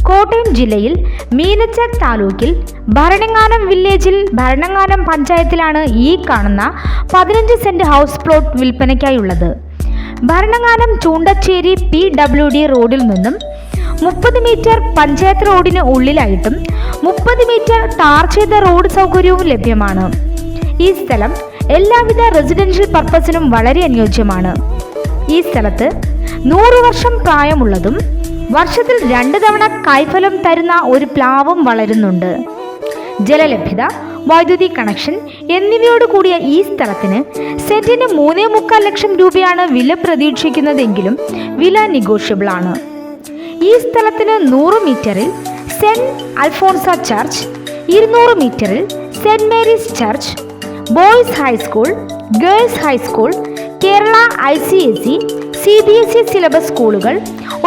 കോട്ടയം ജില്ലയിൽ മീനച്ചൽ താലൂക്കിൽ ഭരണങ്ങാനം വില്ലേജിൽ ഭരണങ്ങാനം പഞ്ചായത്തിലാണ് ഈ കാണുന്ന 15 സെന്റ് ഹൗസ് പ്ലോട്ട് വിൽപ്പനയ്ക്കായുള്ളത്. ഭരണങ്ങാനം ചൂണ്ടച്ചേരി PWD റോഡിൽ നിന്നും 30 മീറ്റർ പഞ്ചായത്ത് റോഡിന് ഉള്ളിലായിട്ടും 30 മീറ്റർ ടാർ ചെയ്ത റോഡ് സൗകര്യവും ലഭ്യമാണ്. ഈ സ്ഥലം എല്ലാവിധ റെസിഡൻഷ്യൽ പർപ്പസിനും വളരെ അനുയോജ്യമാണ്. ഈ സ്ഥലത്ത് 100 വർഷം പ്രായമുള്ളതും വർഷത്തിൽ 2 തവണ കായ്ഫലം തരുന്ന ഒരു പ്ലാവും വളരുന്നുണ്ട്. ജലലഭ്യത, വൈദ്യുതി കണക്ഷൻ എന്നിവയോട് കൂടിയ ഈ സ്ഥലത്തിന് സെന്റിന് 3.25 ലക്ഷം രൂപയാണ് വില പ്രതീക്ഷിക്കുന്നതെങ്കിലും വില നെഗോഷ്യബിൾ ആണ്. ഈ സ്ഥലത്തിന് 100 മീറ്ററിൽ സെന്റ് അൽഫോൺസ ചർച്ച്, 200 മീറ്ററിൽ saint Mary's church, boys high school, girls high school, Kerala ICSE, CBSE syllabus സ്കൂളുകൾ,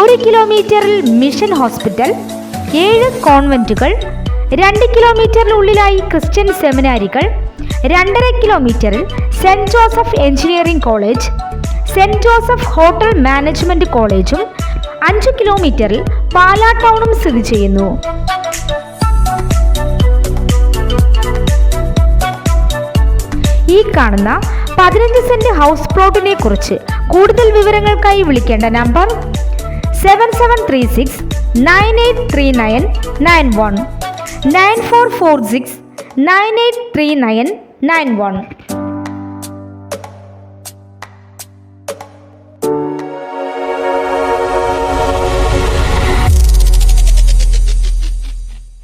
1 കിലോമീറ്ററിൽ മിഷൻ ഹോസ്പിറ്റൽ, 7 കോൺവെന്റുകൾ, 2 കിലോമീറ്ററിനുള്ളിലായി ക്രിസ്ത്യൻ സെമിനാരികൾ, 2.5 കിലോമീറ്ററിൽ saint Joseph engineering college, saint Joseph hotel management കോളേജും 5 കിലോമീറ്ററിൽ പാലാ ടൗണും സ്ഥിതി ചെയ്യുന്നു. ഈ കാണുന്ന 15 സെന്റ് ഹൗസ് പ്ലോട്ടിനെ കുറിച്ച് കൂടുതൽ വിവരങ്ങൾക്കായി വിളിക്കേണ്ട നമ്പർ 7736 9839 91 9446 9839 91.